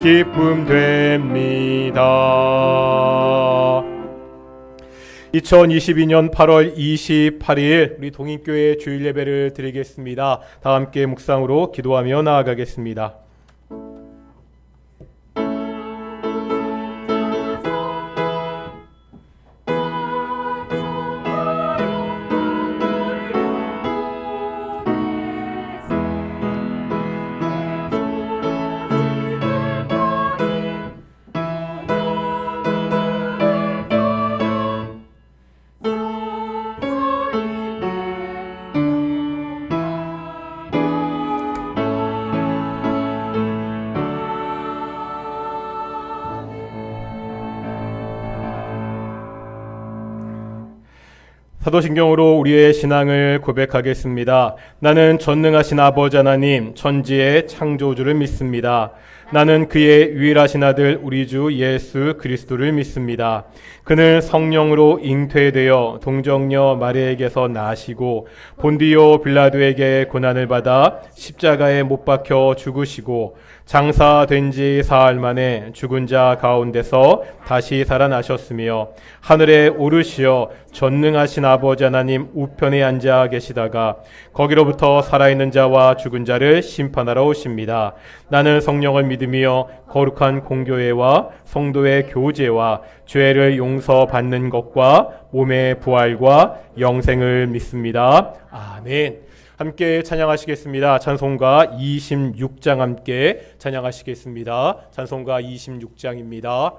기쁨 됩니다. 2022년 8월 28일 우리 동인교회 주일 예배를 드리겠습니다. 다 함께 묵상으로 기도하며 나아가겠습니다. 사도신경으로 우리의 신앙을 고백하겠습니다. 나는 전능하신 아버지 하나님 천지의 창조주를 믿습니다. 나는 그의 유일하신 아들 우리 주 예수 그리스도를 믿습니다. 그는 성령으로 잉태되어 동정녀 마리아에게서 나시고 본디오 빌라도에게 고난을 받아 십자가에 못 박혀 죽으시고 장사된 지 사흘 만에 죽은 자 가운데서 다시 살아나셨으며 하늘에 오르시어 전능하신 아버지 하나님 우편에 앉아 계시다가 거기로부터 살아있는 자와 죽은 자를 심판하러 오십니다. 나는 성령을 믿으며 거룩한 공교회와 성도의 교제와 죄를 용서받는 것과 몸의 부활과 영생을 믿습니다. 아멘. 함께 찬양하시겠습니다. 찬송가 26장 함께 찬양하시겠습니다. 찬송가 26장입니다.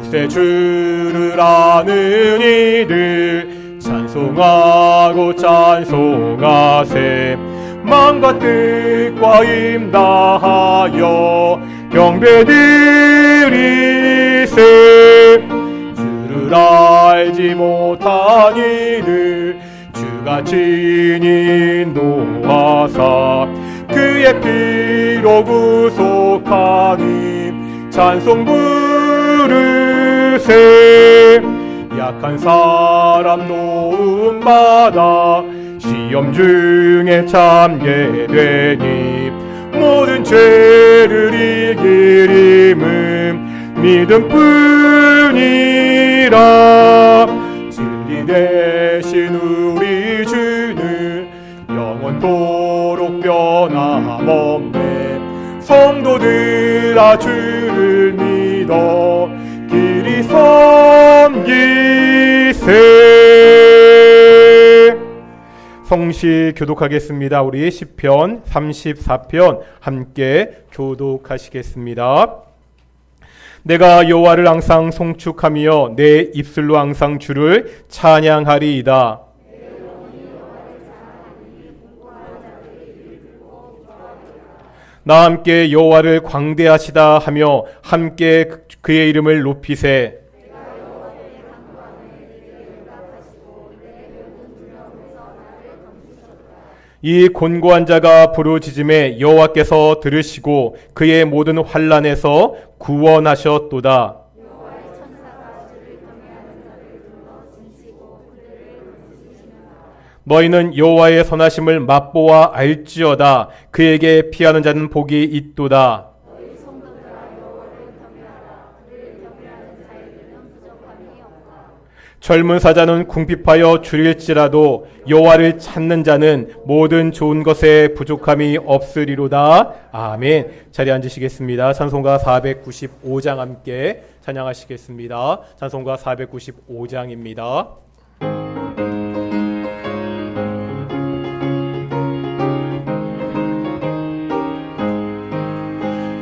구세주를 아는 이들 찬송하고 찬송하세. 마음과 뜻과 힘 다하여 경배드리세. 주를 알지 못한 이들 주가 친히 인도하사 그의 피로 구속하니 찬송 부르세. 약한 사람 도움받아 시험 중에 참게 되니 모든 죄를 이길 힘은 믿음뿐이라. 진리 대신 우리 주는 영원토록 변함없네. 성도들아 주를 믿어 길이 섬기세. 성시 교독하겠습니다. 우리 시편 34편 함께 교독하시겠습니다. 내가 여호와를 항상 송축하며 내 입술로 항상 주를 찬양하리이다. 나 함께 여호와를 광대하시다 하며 함께 그의 이름을 높이세. 이 곤고한 자가 부르짖음에 여호와께서 들으시고 그의 모든 환난에서 구원하셨도다. 너희는 여호와의 선하심을 맛보아 알지어다. 그에게 피하는 자는 복이 있도다. 젊은 사자는 궁핍하여 줄일지라도 여호와를 찾는 자는 모든 좋은 것에 부족함이 없으리로다. 아멘. 자리에 앉으시겠습니다. 찬송가 495장 함께 찬양하시겠습니다. 찬송가 495장입니다.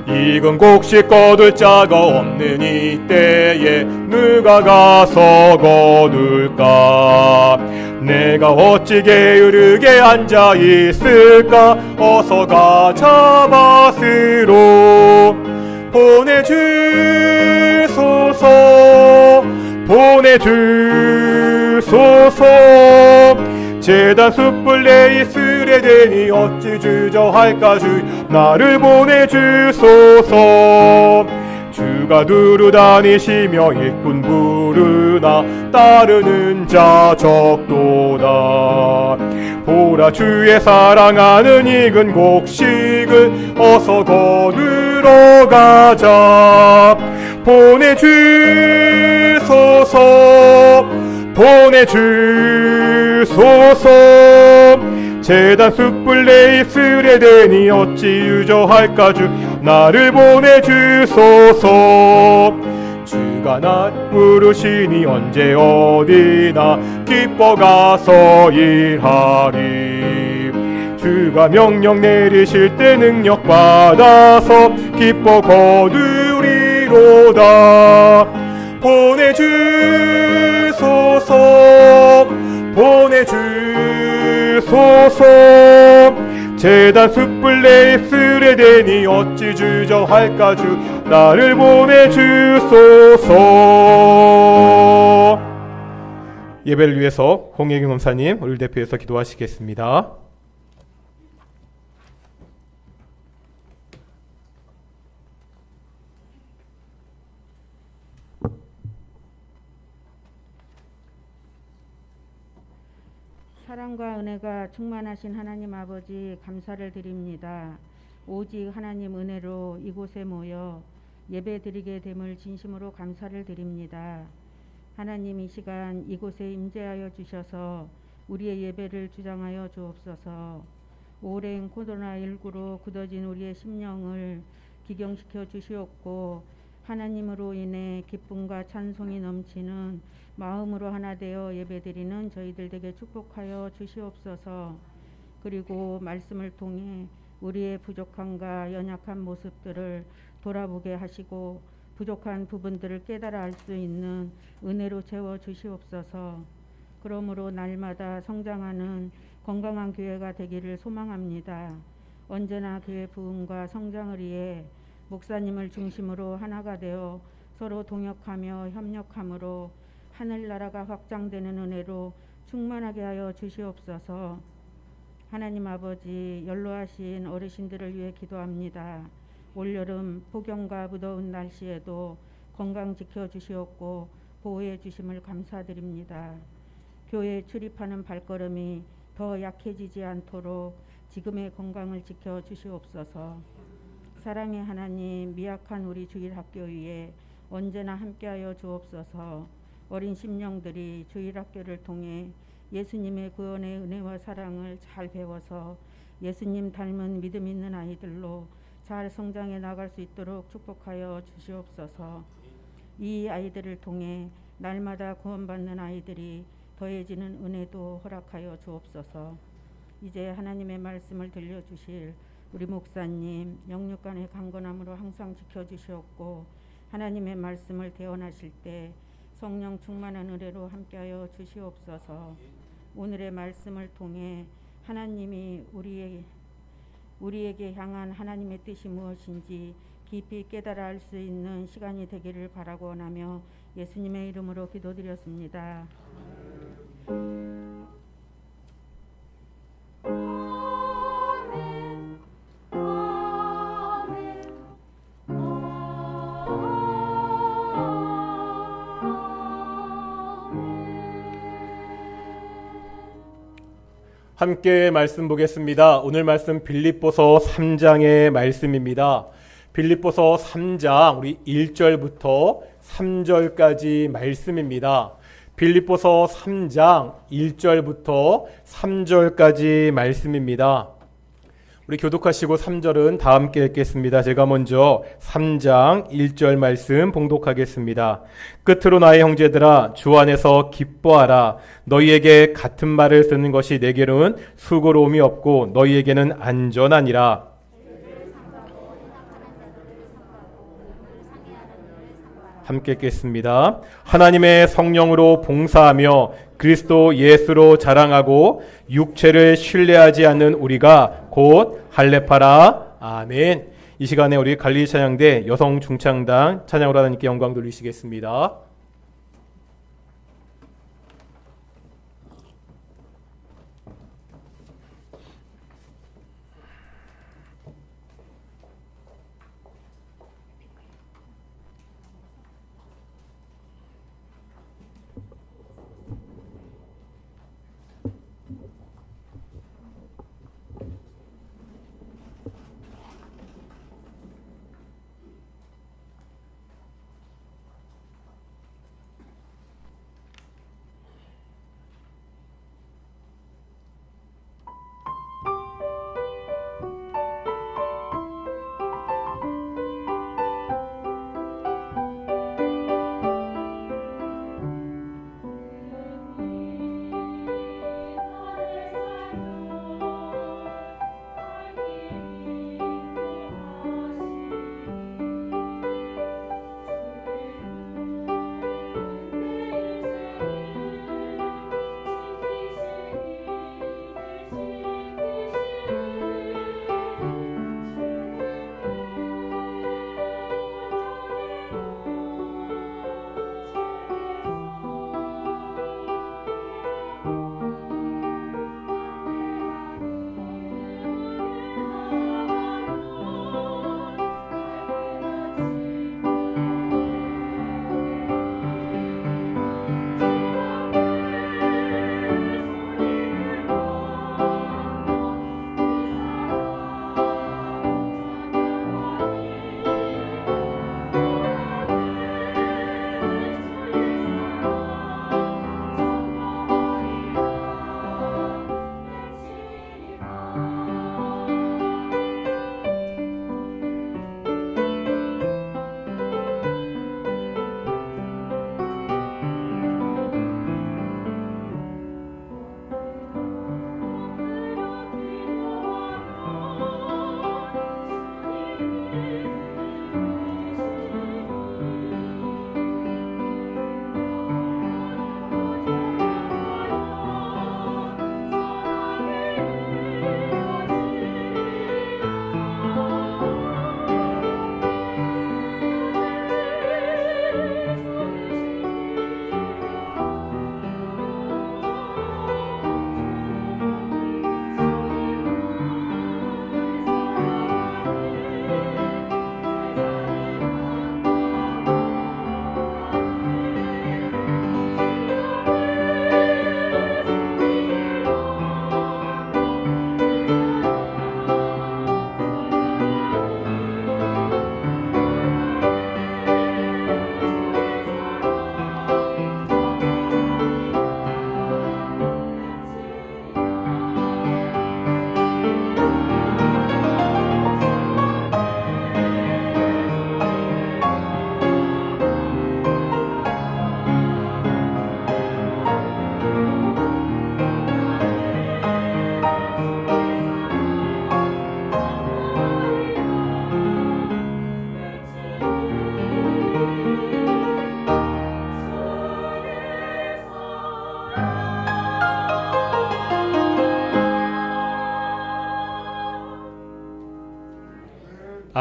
익은 곡식 거둘 자가 없는 이때에 누가 가서 거둘까? 내가 어찌 게으르게 앉아 있을까? 어서 가 잡아스로 보내주소서 보내주소서. 제단 숯불 내 이슬에 대니 어찌 주저할까? 주 나를 보내주소서. 주가 두루 다니시며 일꾼 부르나 따르는 자 적도 오라 주의 사랑하는 익은 곡식을 어서 거두러 가자. 보내주소서 보내주소서. 제단 숯불 내 입술에 대니 어찌 유저할까. 주 나를 보내주소서. 주가 나 부르시니 언제 어디나 기뻐 가서 일하리. 주가 명령 내리실 때 능력 받아서 기뻐 거두리로다. 보내주소서 보내주소서. 제단 숯불 내 입술에 대니 어찌 주저할까. 주 나를 보내주소서. 예배를 위해서 홍혜경 검사님 오늘 대표해서 기도하시겠습니다. 사랑과 은혜가 충만하신 하나님 아버지 감사를 드립니다. 오직 하나님 은혜로 이곳에 모여 예배드리게 됨을 진심으로 감사를 드립니다. 하나님 이 시간 이곳에 임재하여 주셔서 우리의 예배를 주장하여 주옵소서. 오랜 코로나19로 굳어진 우리의 심령을 기경시켜 주시옵고 하나님으로 인해 기쁨과 찬송이 넘치는 마음으로 하나 되어 예배드리는 저희들 되게 축복하여 주시옵소서. 그리고 말씀을 통해 우리의 부족함과 연약한 모습들을 돌아보게 하시고 부족한 부분들을 깨달아 알 수 있는 은혜로 채워 주시옵소서. 그러므로 날마다 성장하는 건강한 교회가 되기를 소망합니다. 언제나 교회 부흥과 성장을 위해 목사님을 중심으로 하나가 되어 서로 동역하며 협력함으로 하늘나라가 확장되는 은혜로 충만하게 하여 주시옵소서. 하나님 아버지 연로하신 어르신들을 위해 기도합니다. 올여름 폭염과 무더운 날씨에도 건강 지켜주시옵고 보호해 주심을 감사드립니다. 교회에 출입하는 발걸음이 더 약해지지 않도록 지금의 건강을 지켜주시옵소서. 사랑의 하나님 미약한 우리 주일학교 위에 언제나 함께하여 주옵소서. 어린 심령들이 주일학교를 통해 예수님의 구원의 은혜와 사랑을 잘 배워서 예수님 닮은 믿음 있는 아이들로 잘 성장해 나갈 수 있도록 축복하여 주시옵소서. 이 아이들을 통해 날마다 구원받는 아이들이 더해지는 은혜도 허락하여 주옵소서. 이제 하나님의 말씀을 들려주실 우리 목사님 영육간의 강건함으로 항상 지켜주시옵고 하나님의 말씀을 대언하실 때 성령 충만한 은혜로 함께하여 주시옵소서. 오늘의 말씀을 통해 하나님이 우리에게 향한 하나님의 뜻이 무엇인지 깊이 깨달아 알 수 있는 시간이 되기를 바라고 원하며 예수님의 이름으로 기도드렸습니다. 함께 말씀 보겠습니다. 오늘 말씀 빌립보서 3장의 말씀입니다. 빌립보서 3장 우리 1절부터 3절까지 말씀입니다. 빌립보서 3장 1절부터 3절까지 말씀입니다. 우리 교독하시고 3절은 다 함께 읽겠습니다. 제가 먼저 3장 1절 말씀 봉독하겠습니다. 끝으로 나의 형제들아 주 안에서 기뻐하라. 너희에게 같은 말을 쓰는 것이 내게는 수고로움이 없고 너희에게는 안전하니라. 함께 읽겠습니다. 하나님의 성령으로 봉사하며 그리스도 예수로 자랑하고 육체를 신뢰하지 않는 우리가 곧 할례파라. 아멘. 이 시간에 우리 갈릴리 찬양대 여성 중창단 찬양으로 하나님께 영광 돌리시겠습니다.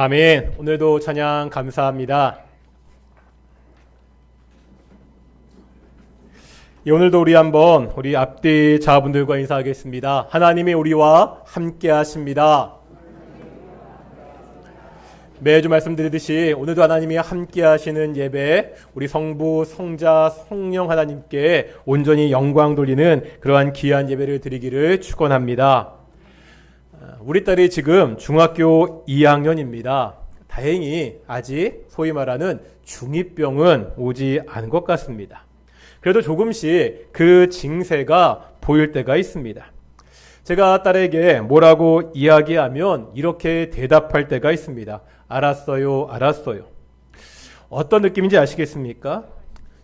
아멘. 오늘도 찬양 감사합니다. 오늘도 우리 앞뒤 자분들과 인사하겠습니다. 하나님이 우리와 함께 하십니다. 매주 말씀드리듯이 오늘도 하나님이 함께 하시는 예배, 우리 성부, 성자, 성령 하나님께 온전히 영광 돌리는 그러한 귀한 예배를 드리기를 축원합니다. 우리 딸이 지금 중학교 2학년입니다. 다행히 아직 소위 말하는 중2병은 오지 않은 것 같습니다. 그래도 조금씩 그 징세가 보일 때가 있습니다. 제가 딸에게 뭐라고 이야기하면 이렇게 대답할 때가 있습니다. 알았어요, 알았어요. 어떤 느낌인지 아시겠습니까?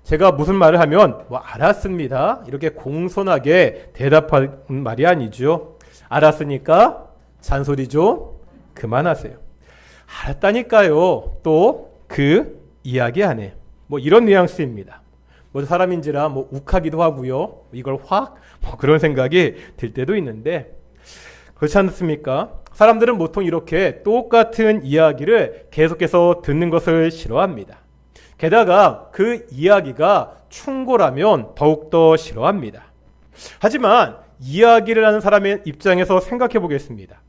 제가 무슨 말을 하면 알았습니다. 이렇게 공손하게 대답하는 말이 아니죠. 알았으니까 잔소리 좀 그만하세요. 알았다니까요. 또 그 이야기 안 해. 이런 뉘앙스입니다. 사람인지라 욱하기도 하고요. 이걸 확 그런 생각이 들 때도 있는데 그렇지 않습니까? 사람들은 보통 이렇게 똑같은 이야기를 계속해서 듣는 것을 싫어합니다. 게다가 그 이야기가 충고라면 더욱더 싫어합니다. 하지만 이야기를 하는 사람의 입장에서 생각해 보겠습니다.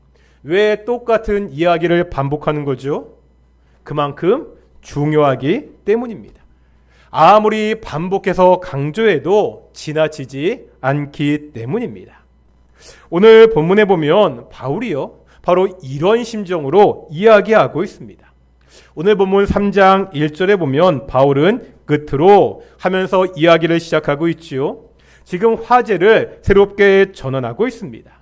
왜 똑같은 이야기를 반복하는 거죠? 그만큼 중요하기 때문입니다. 아무리 반복해서 강조해도 지나치지 않기 때문입니다. 오늘 본문에 보면 바울이요, 바로 이런 심정으로 이야기하고 있습니다. 오늘 본문 3장 1절에 보면 바울은 끝으로 하면서 이야기를 시작하고 있지요. 지금 화제를 새롭게 전환하고 있습니다.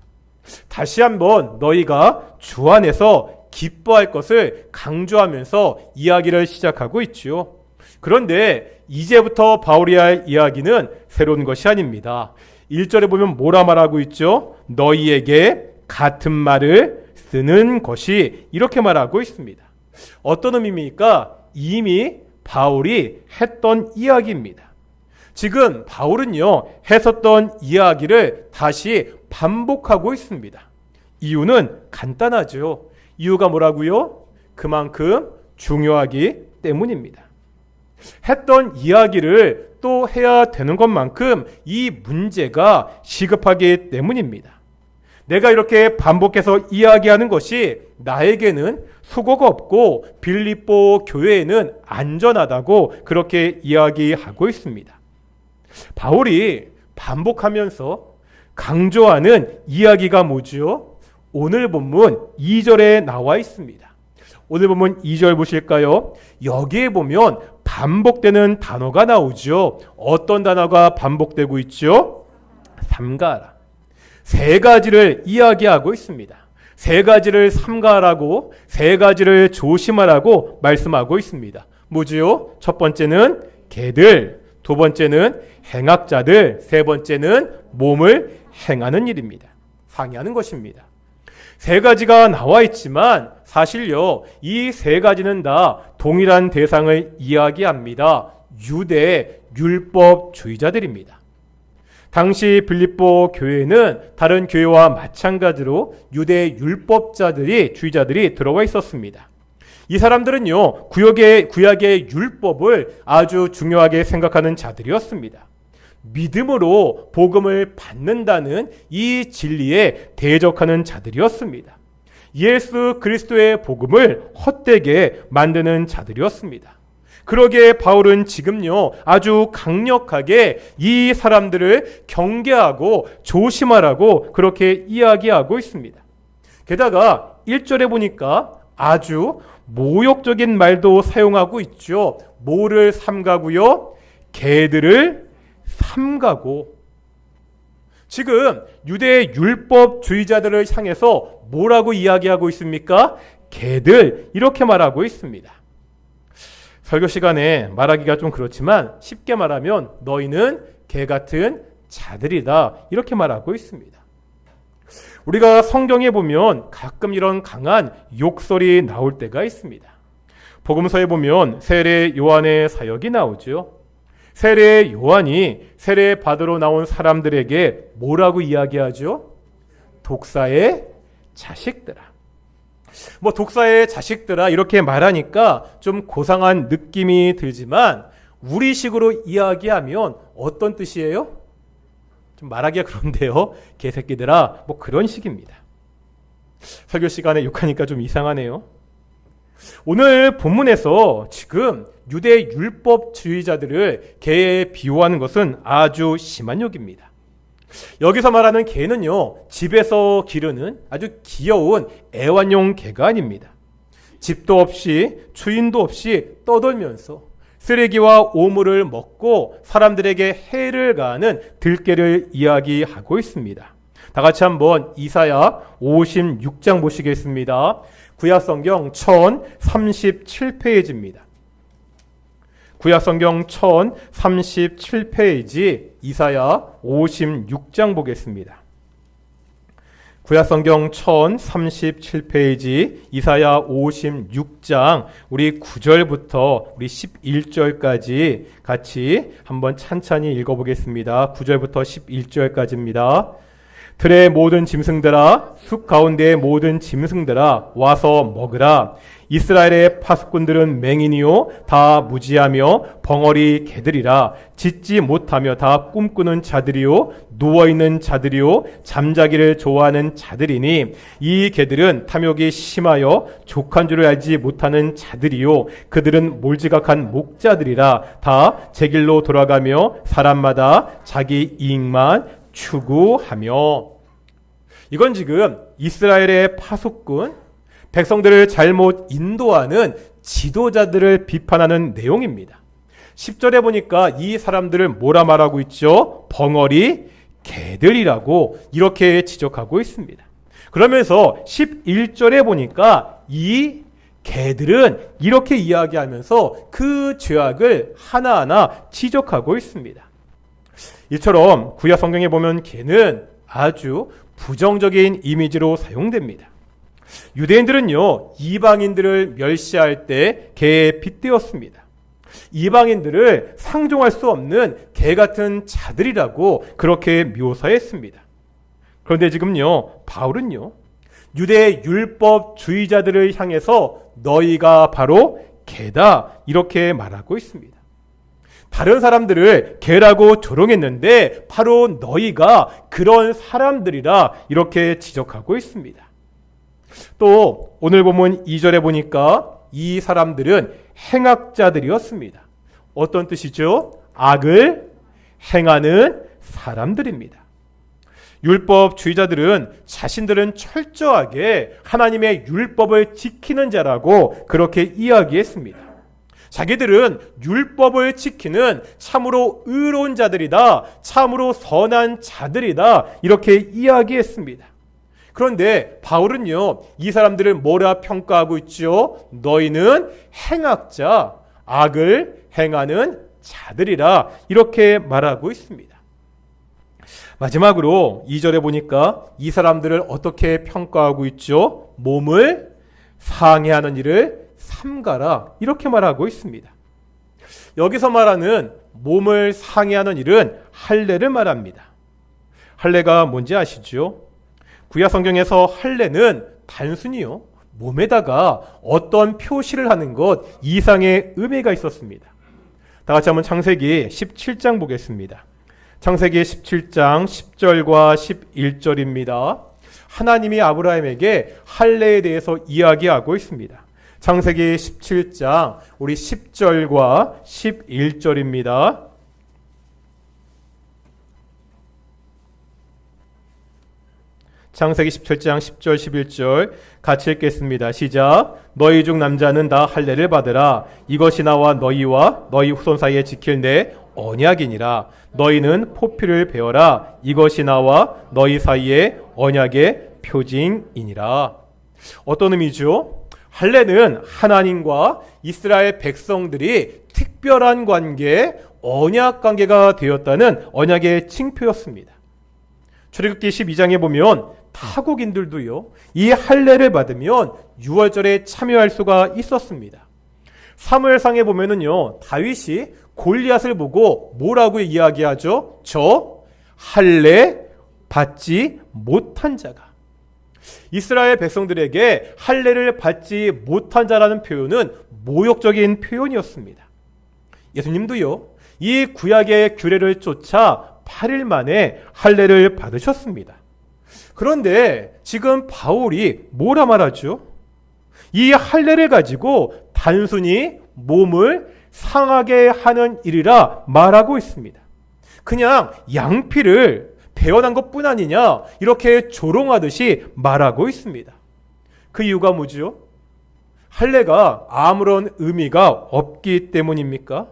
다시 한번 너희가 주 안에서 기뻐할 것을 강조하면서 이야기를 시작하고 있지요. 그런데 이제부터 바울이 할 이야기는 새로운 것이 아닙니다. 1절에 보면 뭐라 말하고 있죠? 너희에게 같은 말을 쓰는 것이, 이렇게 말하고 있습니다. 어떤 의미입니까? 이미 바울이 했던 이야기입니다. 지금 바울은요, 했었던 이야기를 다시 반복하고 있습니다. 이유는 간단하죠. 이유가 뭐라고요? 그만큼 중요하기 때문입니다. 했던 이야기를 또 해야 되는 것만큼 이 문제가 시급하기 때문입니다. 내가 이렇게 반복해서 이야기하는 것이 나에게는 수고가 없고 빌립보 교회에는 안전하다고 그렇게 이야기하고 있습니다. 바울이 반복하면서 강조하는 이야기가 뭐죠? 오늘 본문 2절에 나와 있습니다. 오늘 본문 2절 보실까요? 여기에 보면 반복되는 단어가 나오죠. 어떤 단어가 반복되고 있죠? 삼가하라. 세 가지를 이야기하고 있습니다. 세 가지를 삼가하라고, 세 가지를 조심하라고 말씀하고 있습니다. 뭐지요? 첫 번째는 개들, 두 번째는 행악자들, 세 번째는 몸을 행하는 일입니다. 상의하는 것입니다. 세 가지가 나와 있지만 사실요, 이 세 가지는 다 동일한 대상을 이야기합니다. 유대 율법주의자들입니다. 당시 빌립보 교회는 다른 교회와 마찬가지로 유대 주의자들이 들어와 있었습니다. 이 사람들은요, 구약의 율법을 아주 중요하게 생각하는 자들이었습니다. 믿음으로 복음을 받는다는 이 진리에 대적하는 자들이었습니다. 예수 그리스도의 복음을 헛되게 만드는 자들이었습니다. 그러기에 바울은 지금요, 아주 강력하게 이 사람들을 경계하고 조심하라고 그렇게 이야기하고 있습니다. 게다가 1절에 보니까 아주 모욕적인 말도 사용하고 있죠. 뭐를 삼가고요? 개들을 삼가고. 지금 유대 율법주의자들을 향해서 뭐라고 이야기하고 있습니까? 개들, 이렇게 말하고 있습니다. 설교 시간에 말하기가 좀 그렇지만 쉽게 말하면 너희는 개 같은 자들이다, 이렇게 말하고 있습니다. 우리가 성경에 보면 가끔 이런 강한 욕설이 나올 때가 있습니다. 복음서에 보면 세례 요한의 사역이 나오죠. 세례 요한이 세례 받으러 나온 사람들에게 뭐라고 이야기하죠? 독사의 자식들아. 뭐 독사의 자식들아 이렇게 말하니까 좀 고상한 느낌이 들지만 우리식으로 이야기하면 어떤 뜻이에요? 좀 말하기가 그런데요. 개새끼들아 뭐 그런 식입니다. 설교 시간에 욕하니까 좀 이상하네요. 오늘 본문에서 지금 유대 율법주의자들을 개에 비유하는 것은 아주 심한 욕입니다. 여기서 말하는 개는요, 집에서 기르는 아주 귀여운 애완용 개가 아닙니다. 집도 없이 주인도 없이 떠돌면서 쓰레기와 오물을 먹고 사람들에게 해를 가하는 들개를 이야기하고 있습니다. 다 같이 한번 이사야 56장 보시겠습니다. 구약성경 1037페이지입니다. 구약성경 1037페이지 이사야 56장 보겠습니다. 구약성경 1037페이지 이사야 56장 우리 9절부터 우리 11절까지 같이 한번 찬찬히 읽어보겠습니다. 9절부터 11절까지입니다. 들의 모든 짐승들아 숲 가운데의 모든 짐승들아 와서 먹으라. 이스라엘의 파수꾼들은 맹인이요 다 무지하며 벙어리 개들이라. 짖지 못하며 다 꿈꾸는 자들이요 누워있는 자들이요 잠자기를 좋아하는 자들이니 이 개들은 탐욕이 심하여 족한 줄을 알지 못하는 자들이요 그들은 몰지각한 목자들이라. 다 제 길로 돌아가며 사람마다 자기 이익만 추구하며. 이건 지금 이스라엘의 파수꾼, 백성들을 잘못 인도하는 지도자들을 비판하는 내용입니다. 10절에 보니까 이 사람들을 뭐라 말하고 있죠? 벙어리 개들이라고 이렇게 지적하고 있습니다. 그러면서 11절에 보니까 이 개들은 이렇게 이야기하면서 그 죄악을 하나하나 지적하고 있습니다. 이처럼 구약 성경에 보면 개는 아주 부정적인 이미지로 사용됩니다. 유대인들은요, 이방인들을 멸시할 때 개에 빗대었습니다. 이방인들을 상종할 수 없는 개 같은 자들이라고 그렇게 묘사했습니다. 그런데 지금요, 바울은요, 유대 율법주의자들을 향해서 너희가 바로 개다 이렇게 말하고 있습니다. 다른 사람들을 개라고 조롱했는데 바로 너희가 그런 사람들이라 이렇게 지적하고 있습니다. 또 오늘 보면 2절에 보니까 이 사람들은 행악자들이었습니다. 어떤 뜻이죠? 악을 행하는 사람들입니다. 율법주의자들은 자신들은 철저하게 하나님의 율법을 지키는 자라고 그렇게 이야기했습니다. 자기들은 율법을 지키는 참으로 의로운 자들이다, 참으로 선한 자들이다 이렇게 이야기했습니다. 그런데 바울은요, 이 사람들을 뭐라 평가하고 있죠? 너희는 행악자, 악을 행하는 자들이라 이렇게 말하고 있습니다. 마지막으로 2절에 보니까 이 사람들을 어떻게 평가하고 있죠? 몸을 상해하는 일을 삼가라 이렇게 말하고 있습니다. 여기서 말하는 몸을 상해하는 일은 할례를 말합니다. 할례가 뭔지 아시죠? 구약 성경에서 할례는 단순히요, 몸에다가 어떤 표시를 하는 것 이상의 의미가 있었습니다. 다 같이 한번 창세기 17장 보겠습니다. 창세기 17장 10절과 11절입니다. 하나님이 아브라함에게 할례에 대해서 이야기하고 있습니다. 창세기 17장 우리 10절과 11절입니다. 창세기 17장 10절 11절 같이 읽겠습니다. 시작. 너희 중 남자는 다 할례를 받으라. 이것이 나와 너희와 너희 후손 사이에 지킬 내 언약이니라. 너희는 포피를 베어라. 이것이 나와 너희 사이에 언약의 표징이니라. 어떤 의미죠? 할례는 하나님과 이스라엘 백성들이 특별한 관계, 언약 관계가 되었다는 언약의 징표였습니다. 출애굽기 12장에 보면 타국인들도요, 이 할례를 받으면 유월절에 참여할 수가 있었습니다. 사무엘상에 보면은요, 다윗이 골리앗을 보고 뭐라고 이야기하죠? 저 할례 받지 못한 자가. 이스라엘 백성들에게 할례를 받지 못한 자라는 표현은 모욕적인 표현이었습니다. 예수님도요, 이 구약의 규례를 쫓아 8일 만에 할례를 받으셨습니다. 그런데 지금 바울이 뭐라 말하죠? 이 할례를 가지고 단순히 몸을 상하게 하는 일이라 말하고 있습니다. 그냥 양피를 베어난 것뿐 아니냐, 이렇게 조롱하듯이 말하고 있습니다. 그 이유가 뭐죠? 할례가 아무런 의미가 없기 때문입니까?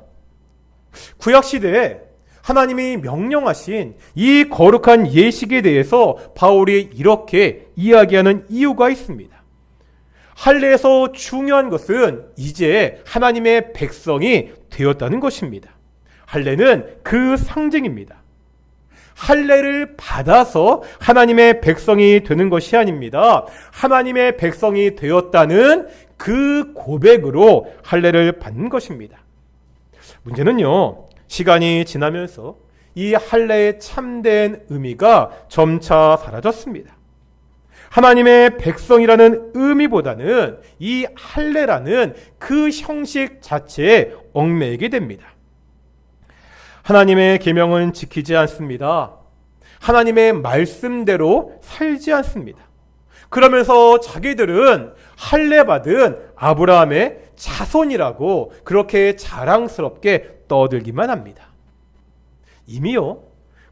구약시대에 하나님이 명령하신 이 거룩한 예식에 대해서 바울이 이렇게 이야기하는 이유가 있습니다. 할례에서 중요한 것은 이제 하나님의 백성이 되었다는 것입니다. 할례는 그 상징입니다. 할례를 받아서 하나님의 백성이 되는 것이 아닙니다. 하나님의 백성이 되었다는 그 고백으로 할례를 받는 것입니다. 문제는요, 시간이 지나면서 이 할례의 참된 의미가 점차 사라졌습니다. 하나님의 백성이라는 의미보다는 이 할례라는 그 형식 자체에 얽매이게 됩니다. 하나님의 계명은 지키지 않습니다. 하나님의 말씀대로 살지 않습니다. 그러면서 자기들은 할례 받은 아브라함의 자손이라고 그렇게 자랑스럽게 떠들기만 합니다. 이미요,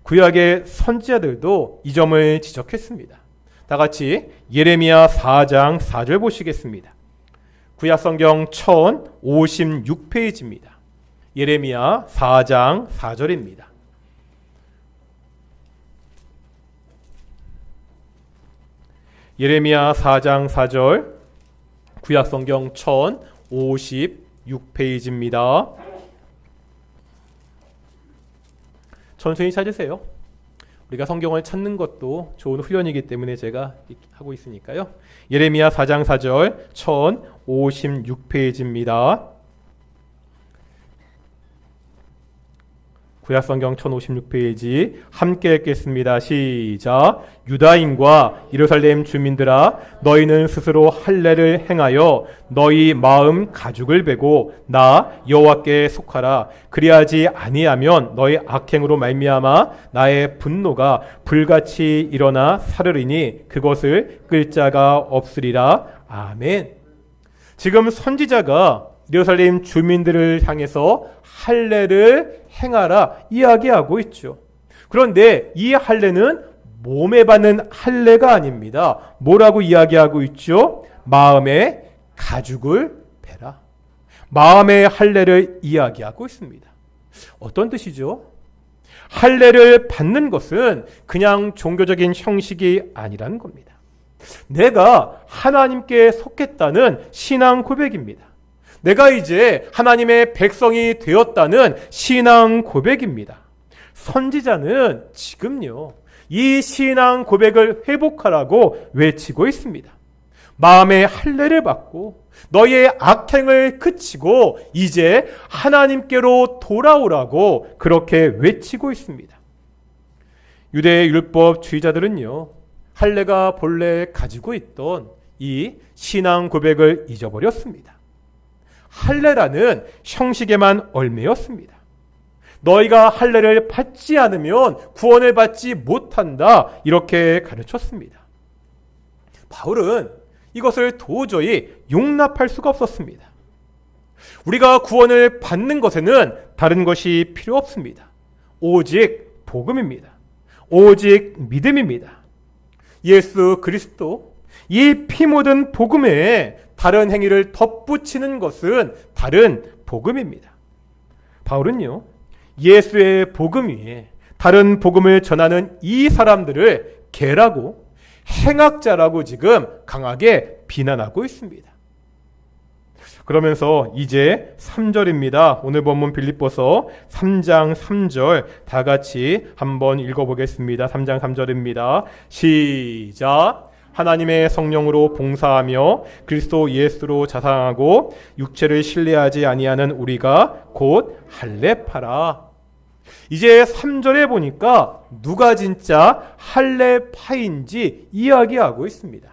구약의 선지자들도 이 점을 지적했습니다. 다 같이 예레미야 4장 4절 보시겠습니다. 구약 성경 1056페이지입니다. 예레미야 4장 4절입니다. 예레미야 4장 4절, 구약 성경 1056페이지입니다. 천천히 찾으세요. 우리가 성경을 찾는 것도 좋은 훈련이기 때문에 제가 하고 있으니까요. 예레미야 4장 4절 1056페이지입니다. 구약성경 1056페이지 함께 읽겠습니다. 시작. 유다인과 예루살렘 주민들아, 너희는 스스로 할례를 행하여 너희 마음 가죽을 베고 나 여호와께 속하라. 그리하지 아니하면 너희 악행으로 말미암아 나의 분노가 불같이 일어나 사르리니 그것을 끌 자가 없으리라. 아멘. 지금 선지자가 예루살렘 주민들을 향해서 할례를 행하라 이야기하고 있죠. 그런데 이 할례는 몸에 받는 할례가 아닙니다. 뭐라고 이야기하고 있죠? 마음의 가죽을 베라. 마음의 할례를 이야기하고 있습니다. 어떤 뜻이죠? 할례를 받는 것은 그냥 종교적인 형식이 아니라는 겁니다. 내가 하나님께 속했다는 신앙 고백입니다. 내가 이제 하나님의 백성이 되었다는 신앙 고백입니다. 선지자는 지금요, 이 신앙 고백을 회복하라고 외치고 있습니다. 마음의 할례를 받고 너희의 악행을 그치고 이제 하나님께로 돌아오라고 그렇게 외치고 있습니다. 유대 율법주의자들은요, 할례가 본래 가지고 있던 이 신앙 고백을 잊어버렸습니다. 할례라는 형식에만 얽매였습니다. 너희가 할례를 받지 않으면 구원을 받지 못한다, 이렇게 가르쳤습니다. 바울은 이것을 도저히 용납할 수가 없었습니다. 우리가 구원을 받는 것에는 다른 것이 필요 없습니다. 오직 복음입니다. 오직 믿음입니다. 예수 그리스도, 이 피 묻은 복음에 다른 행위를 덧붙이는 것은 다른 복음입니다. 바울은요, 예수의 복음 위에 다른 복음을 전하는 이 사람들을 개라고, 행악자라고 지금 강하게 비난하고 있습니다. 그러면서 이제 3절입니다. 오늘 본문 빌립보서 3장 3절 다 같이 한번 읽어보겠습니다. 3장 3절입니다. 시작. 하나님의 성령으로 봉사하며 그리스도 예수로 자상하고 육체를 신뢰하지 아니하는 우리가 곧 할례파라. 이제 3절에 보니까 누가 진짜 할례파인지 이야기하고 있습니다.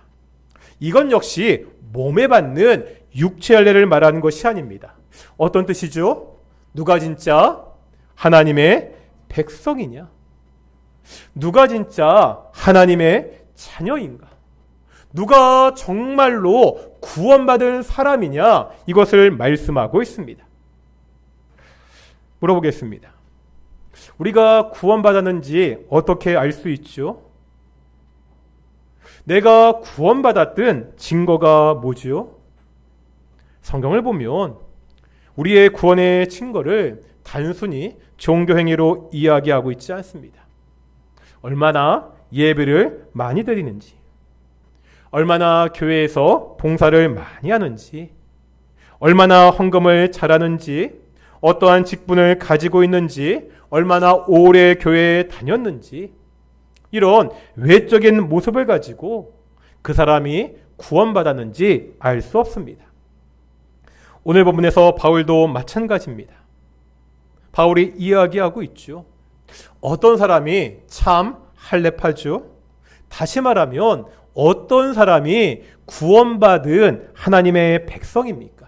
이건 역시 몸에 받는 육체 할례를 말하는 것이 아닙니다. 어떤 뜻이죠? 누가 진짜 하나님의 백성이냐? 누가 진짜 하나님의 자녀인가? 누가 정말로 구원받은 사람이냐? 이것을 말씀하고 있습니다. 물어보겠습니다. 우리가 구원받았는지 어떻게 알 수 있죠? 내가 구원받았던 증거가 뭐죠? 성경을 보면 우리의 구원의 증거를 단순히 종교행위로 이야기하고 있지 않습니다. 얼마나 예배를 많이 드리는지, 얼마나 교회에서 봉사를 많이 하는지, 얼마나 헌금을 잘하는지, 어떠한 직분을 가지고 있는지, 얼마나 오래 교회에 다녔는지, 이런 외적인 모습을 가지고 그 사람이 구원받았는지 알 수 없습니다. 오늘 본문에서 바울도 마찬가지입니다. 바울이 이야기하고 있죠. 어떤 사람이 참 할례파죠? 다시 말하면 어떤 사람이 구원받은 하나님의 백성입니까?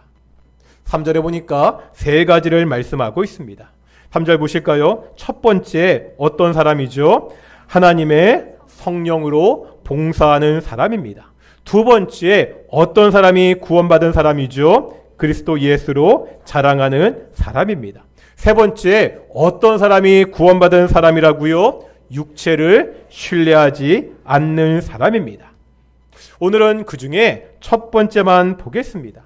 3절에 보니까 세 가지를 말씀하고 있습니다. 3절 보실까요? 첫 번째 어떤 사람이죠? 하나님의 성령으로 봉사하는 사람입니다. 두 번째 어떤 사람이 구원받은 사람이죠? 그리스도 예수로 자랑하는 사람입니다. 세 번째 어떤 사람이 구원받은 사람이라고요? 육체를 신뢰하지 않는 사람입니다. 오늘은 그 중에 첫 번째만 보겠습니다.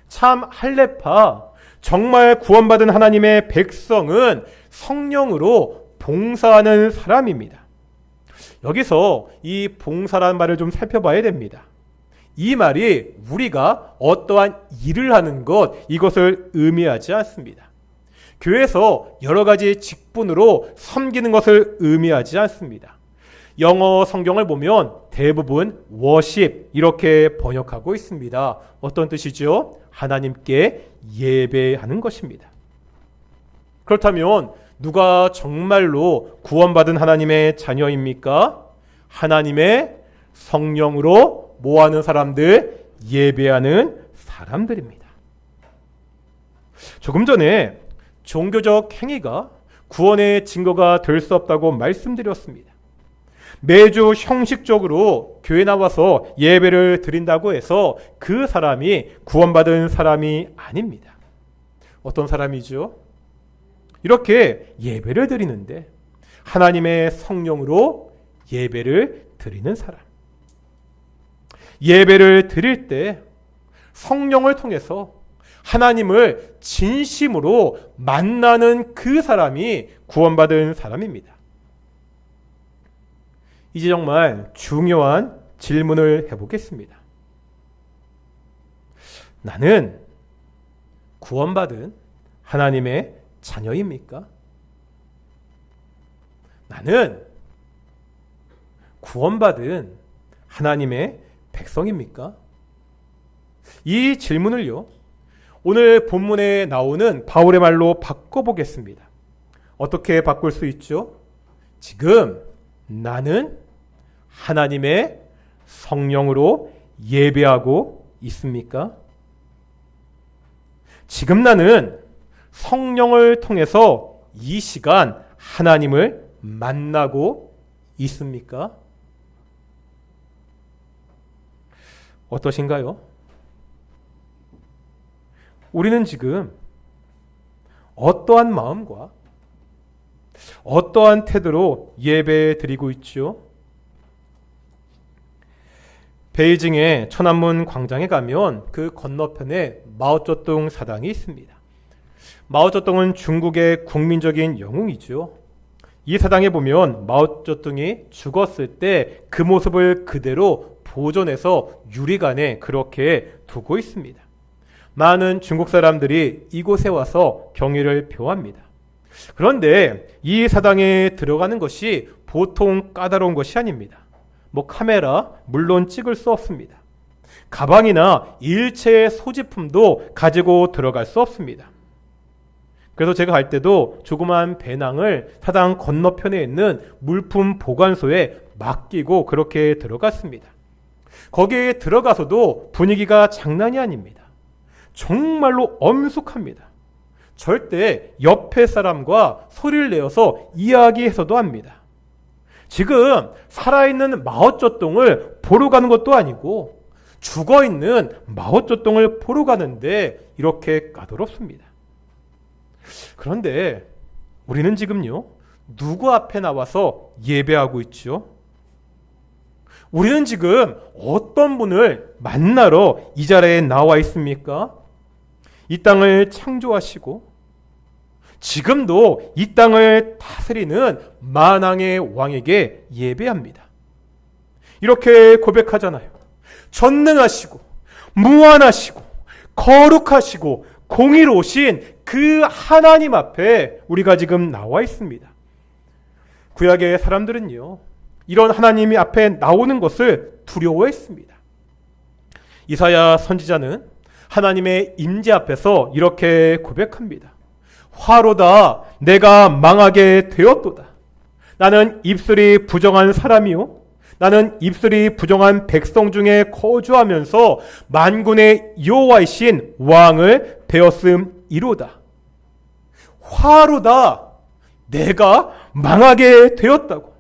참 할례파, 정말 구원받은 하나님의 백성은 성령으로 봉사하는 사람입니다. 여기서 이 봉사라는 말을 좀 살펴봐야 됩니다. 이 말이 우리가 어떠한 일을 하는 것, 이것을 의미하지 않습니다. 교회에서 여러 가지 직분으로 섬기는 것을 의미하지 않습니다. 영어 성경을 보면 대부분 worship 이렇게 번역하고 있습니다. 어떤 뜻이죠? 하나님께 예배하는 것입니다. 그렇다면 누가 정말로 구원받은 하나님의 자녀입니까? 하나님의 성령으로 뭐하는 사람들? 예배하는 사람들입니다. 조금 전에 종교적 행위가 구원의 증거가 될 수 없다고 말씀드렸습니다. 매주 형식적으로 교회 나와서 예배를 드린다고 해서 그 사람이 구원받은 사람이 아닙니다. 어떤 사람이죠? 이렇게 예배를 드리는데 하나님의 성령으로 예배를 드리는 사람. 예배를 드릴 때 성령을 통해서 하나님을 진심으로 만나는 그 사람이 구원받은 사람입니다. 이제 정말 중요한 질문을 해보겠습니다. 나는 구원받은 하나님의 자녀입니까? 나는 구원받은 하나님의 백성입니까? 이 질문을요, 오늘 본문에 나오는 바울의 말로 바꿔보겠습니다. 어떻게 바꿀 수 있죠? 지금 나는 하나님의 성령으로 예배하고 있습니까? 지금 나는 성령을 통해서 이 시간 하나님을 만나고 있습니까? 어떠신가요? 우리는 지금 어떠한 마음과 어떠한 태도로 예배 드리고 있죠? 베이징의 천안문 광장에 가면 그 건너편에 마오쩌둥 사당이 있습니다. 마오쩌둥은 중국의 국민적인 영웅이죠. 이 사당에 보면 마오쩌둥이 죽었을 때 그 모습을 그대로 보존해서 유리관에 그렇게 두고 있습니다. 많은 중국 사람들이 이곳에 와서 경의를 표합니다. 그런데 이 사당에 들어가는 것이 보통 까다로운 것이 아닙니다. 카메라 물론 찍을 수 없습니다. 가방이나 일체의 소지품도 가지고 들어갈 수 없습니다. 그래서 제가 갈 때도 조그만 배낭을 사당 건너편에 있는 물품 보관소에 맡기고 그렇게 들어갔습니다. 거기에 들어가서도 분위기가 장난이 아닙니다. 정말로 엄숙합니다. 절대 옆에 사람과 소리를 내어서 이야기해서도 합니다. 지금 살아있는 마오쩌둥을 보러 가는 것도 아니고 죽어있는 마오쩌둥을 보러 가는데 이렇게 까다롭습니다. 그런데 우리는 지금요, 누구 앞에 나와서 예배하고 있죠? 우리는 지금 어떤 분을 만나러 이 자리에 나와 있습니까? 이 땅을 창조하시고 지금도 이 땅을 다스리는 만왕의 왕에게 예배합니다. 이렇게 고백하잖아요. 전능하시고 무한하시고 거룩하시고 공의로우신 그 하나님 앞에 우리가 지금 나와 있습니다. 구약의 사람들은요, 이런 하나님이 앞에 나오는 것을 두려워했습니다. 이사야 선지자는 하나님의 임재 앞에서 이렇게 고백합니다. 화로다, 내가 망하게 되었도다. 나는 입술이 부정한 사람이요, 나는 입술이 부정한 백성 중에 거주하면서 만군의 여호와이신 왕을 배웠음이로다. 화로다, 내가 망하게 되었다고.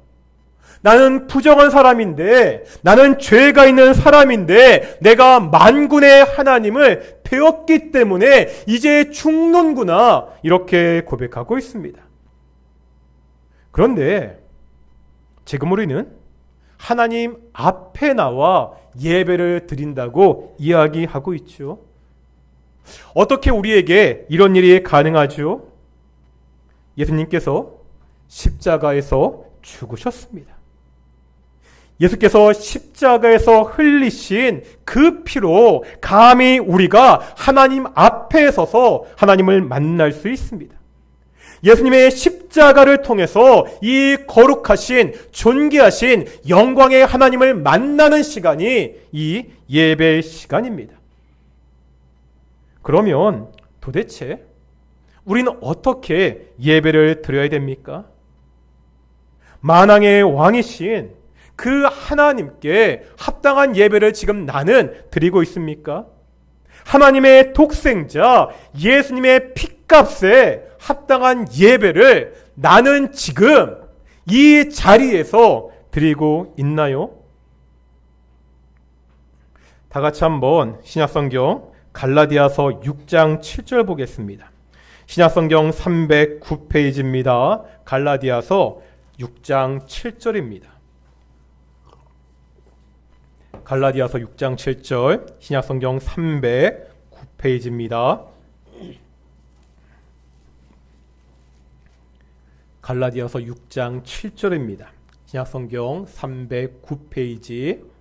나는 부정한 사람인데, 나는 죄가 있는 사람인데 내가 만군의 하나님을 배웠기 때문에 이제 죽는구나, 이렇게 고백하고 있습니다. 그런데 지금 우리는 하나님 앞에 나와 예배를 드린다고 이야기하고 있죠. 어떻게 우리에게 이런 일이 가능하죠? 예수님께서 십자가에서 죽으셨습니다. 예수께서 십자가에서 흘리신 그 피로 감히 우리가 하나님 앞에 서서 하나님을 만날 수 있습니다. 예수님의 십자가를 통해서 이 거룩하신 존귀하신 영광의 하나님을 만나는 시간이 이 예배 시간입니다. 그러면 도대체 우리는 어떻게 예배를 드려야 됩니까? 만왕의 왕이신 그 하나님께 합당한 예배를 지금 나는 드리고 있습니까? 하나님의 독생자 예수님의 핏값에 합당한 예배를 나는 지금 이 자리에서 드리고 있나요? 다 같이 한번 신약성경 갈라디아서 6장 7절 보겠습니다. 신약성경 309페이지입니다. 갈라디아서 6장 7절입니다. 갈라디아서 6장 7절, 신약성경 309페이지입니다. 갈라디아서 6장 7절입니다. 신약성경 309페이지.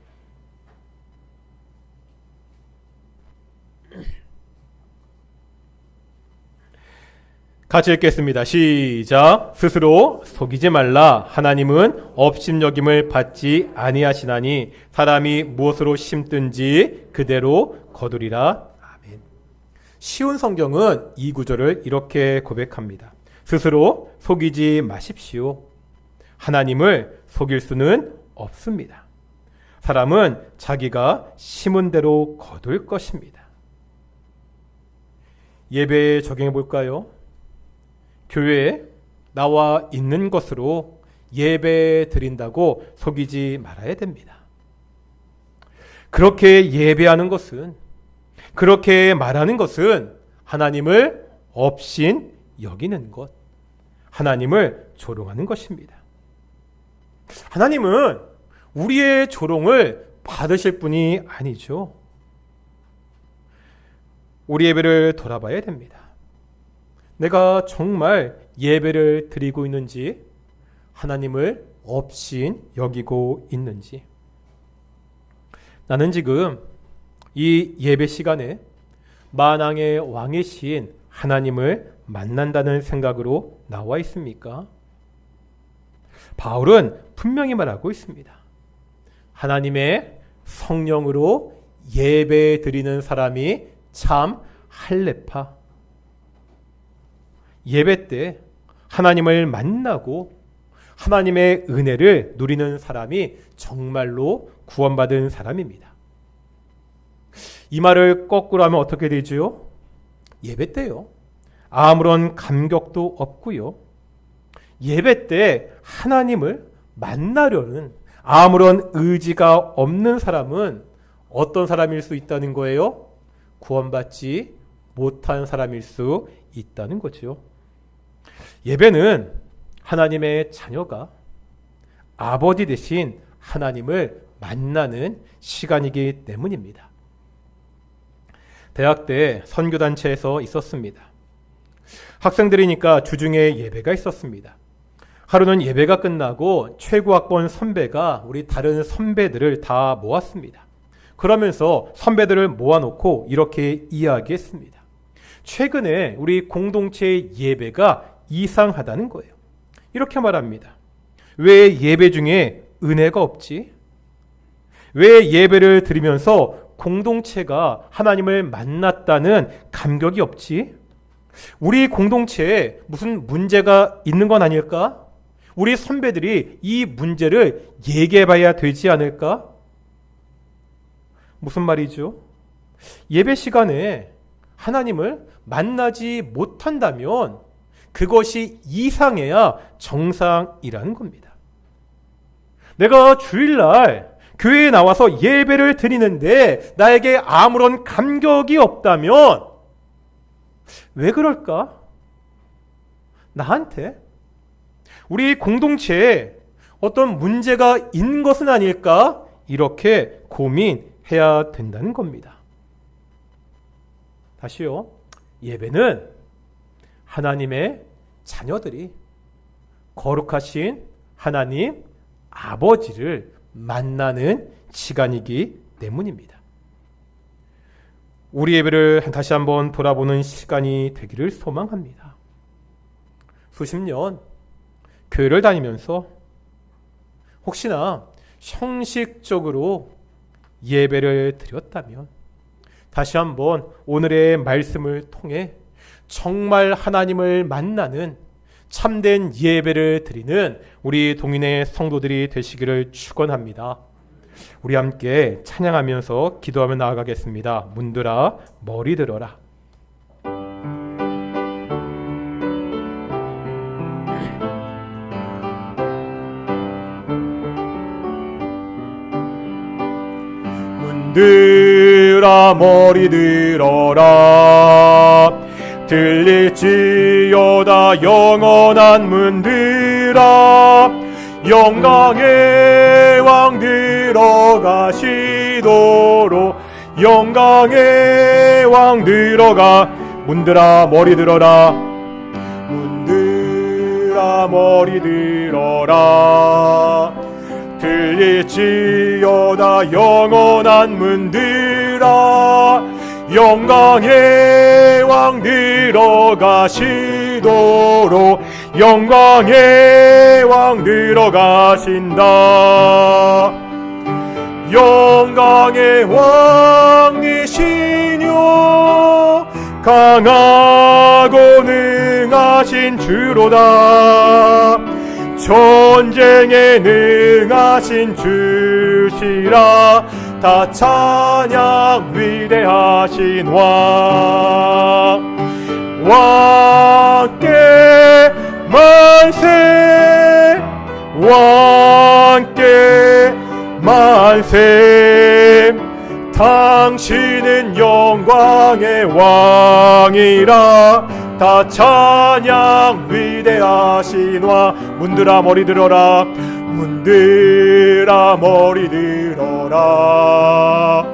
같이 읽겠습니다. 시작. 스스로 속이지 말라. 하나님은 업심여김을 받지 아니하시나니 사람이 무엇으로 심든지 그대로 거두리라. 아멘. 쉬운 성경은 이 구절을 이렇게 고백합니다. 스스로 속이지 마십시오. 하나님을 속일 수는 없습니다. 사람은 자기가 심은 대로 거둘 것입니다. 예배에 적용해 볼까요? 교회에 나와 있는 것으로 예배 드린다고 속이지 말아야 됩니다. 그렇게 예배하는 것은, 그렇게 말하는 것은 하나님을 업신 여기는 것, 하나님을 조롱하는 것입니다. 하나님은 우리의 조롱을 받으실 분이 아니죠. 우리 예배를 돌아봐야 됩니다. 내가 정말 예배를 드리고 있는지, 하나님을 업신 여기고 있는지. 나는 지금 이 예배 시간에 만왕의 왕이신 하나님을 만난다는 생각으로 나와 있습니까? 바울은 분명히 말하고 있습니다. 하나님의 성령으로 예배 드리는 사람이 참 할례파. 예배 때 하나님을 만나고 하나님의 은혜를 누리는 사람이 정말로 구원받은 사람입니다. 이 말을 거꾸로 하면 어떻게 되죠? 예배 때요, 아무런 감격도 없고요, 예배 때 하나님을 만나려는 아무런 의지가 없는 사람은 어떤 사람일 수 있다는 거예요? 구원받지 못한 사람일 수 있다는 거죠. 예배는 하나님의 자녀가 아버지 되신 하나님을 만나는 시간이기 때문입니다. 대학 때 선교단체에서 있었습니다. 학생들이니까 주중에 예배가 있었습니다. 하루는 예배가 끝나고 최고학번 선배가 우리 다른 선배들을 다 모았습니다. 그러면서 선배들을 모아놓고 이렇게 이야기했습니다. 최근에 우리 공동체의 예배가 이상하다는 거예요. 이렇게 말합니다. 왜 예배 중에 은혜가 없지? 왜 예배를 드리면서 공동체가 하나님을 만났다는 감격이 없지? 우리 공동체에 무슨 문제가 있는 건 아닐까? 우리 선배들이 이 문제를 얘기해 봐야 되지 않을까? 무슨 말이죠? 예배 시간에 하나님을 만나지 못한다면 그것이 이상해야 정상이라는 겁니다. 내가 주일날 교회에 나와서 예배를 드리는데 나에게 아무런 감격이 없다면 왜 그럴까? 나한테, 우리 공동체에 어떤 문제가 있는 것은 아닐까? 이렇게 고민해야 된다는 겁니다. 다시요. 예배는 하나님의 자녀들이 거룩하신 하나님 아버지를 만나는 시간이기 때문입니다. 우리 예배를 다시 한번 돌아보는 시간이 되기를 소망합니다. 수십 년 교회를 다니면서 혹시나 형식적으로 예배를 드렸다면 다시 한번 오늘의 말씀을 통해 정말 하나님을 만나는 참된 예배를 드리는 우리 동인의 성도들이 되시기를 축원합니다. 우리 함께 찬양하면서 기도하며 나아가겠습니다. 문들아 머리 들어라. 문들아 머리 들어라. 들릴지어다 영원한 문들아. 영광의 왕 들어가시도록 영광의 왕 들어가. 문들아 머리 들어라. 문들아 머리 들어라. 들릴지어다 영원한 문들아. 영광의 왕 들어가시도록 영광의 왕 들어가신다. 영광의 왕이시뇨 강하고 능하신 주로다. 전쟁에 능하신 주시라. 다 찬양 위대하신 왕. 왕께 만세. 왕께 만세. 당신은 영광의 왕이라. 다 찬양 위대하신 왕. 문들아 머리 들어라. 문들아 머리 들어라.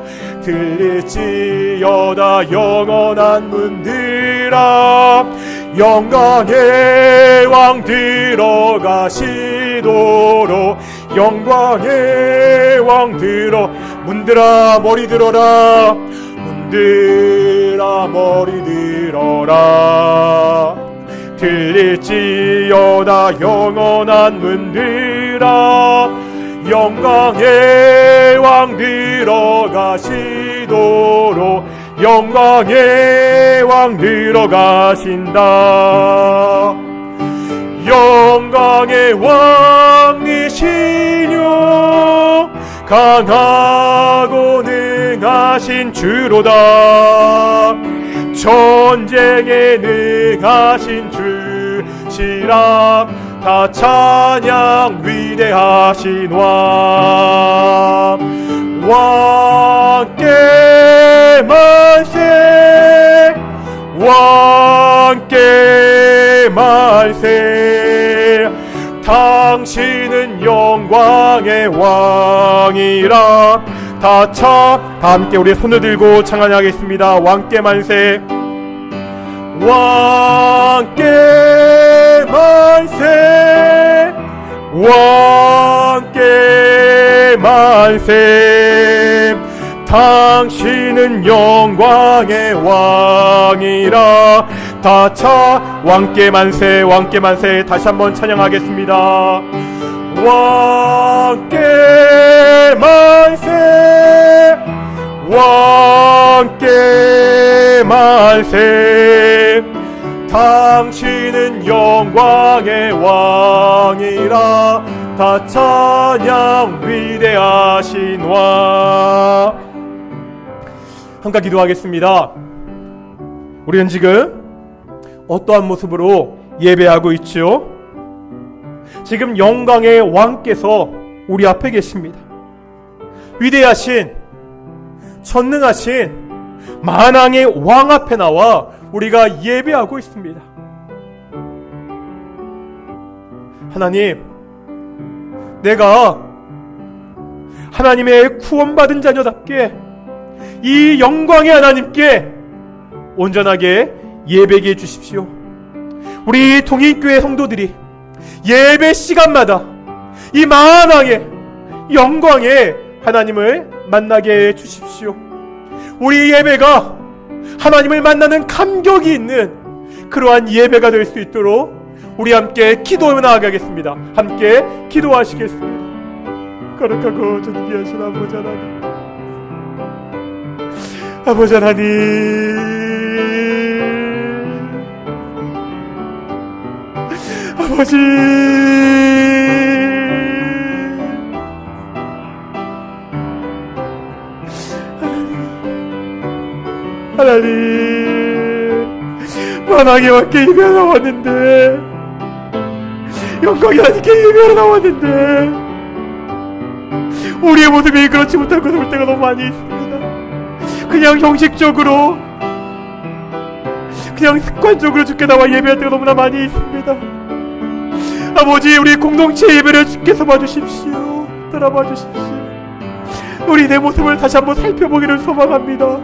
들릴지어다 영원한 문들아. 영광의 왕 들어가시도록 영광의 왕 들어. 문들아 머리 들어라. 문들아 머리 들어라. 들릴지어다 영원한 문들아. 영광의 왕 들어가시도록 영광의 왕 들어가신다. 영광의 왕이시뇨 강하고 능하신 주로다. 전쟁에 능하신 주시라. 다 찬양 위대하신 왕. 왕께 만세 왕께 만세. 당신은 영광의 왕이라. 다 함께 우리 손을 들고 찬양하겠습니다. 왕께 만세 왕께 만세 왕께 만세. 당신은 영광의 왕이라. 다 왕께 만세 왕께 만세. 다시 한번 찬양하겠습니다. 왕께 만세 왕께 만세. 당신은 영광의 왕이라. 다 찬양 위대하신 왕. 함께 기도하겠습니다. 우리는 지금 어떠한 모습으로 예배하고 있죠? 지금 영광의 왕께서 우리 앞에 계십니다. 위대하신 전능하신 만왕의 왕 앞에 나와 우리가 예배하고 있습니다. 하나님, 내가 하나님의 구원받은 자녀답게 이 영광의 하나님께 온전하게 예배해 주십시오. 우리 동인교회 성도들이 예배 시간마다 이 만왕의 영광의 하나님을 만나게 해 주십시오. 우리 예배가 하나님을 만나는 감격이 있는 그러한 예배가 될 수 있도록 우리 함께 기도 나아가겠습니다. 함께 기도하시겠습니다. 거룩하고 존귀하신 아버지 하나님, 아버지 하나님, 아버지 하나님, 만왕의 왕께 예배하러 나왔는데, 영광이 하나님께 예배하러 나왔는데 우리의 모습이 그렇지 못할 것을 볼 때가 너무 많이 있습니다. 그냥 형식적으로, 그냥 습관적으로 주께 나와 예배할 때가 너무나 많이 있습니다. 아버지, 우리 공동체 예배를 주께서 봐주십시오. 따라봐 주십시오. 우리 내 모습을 다시 한번 살펴보기를 소망합니다.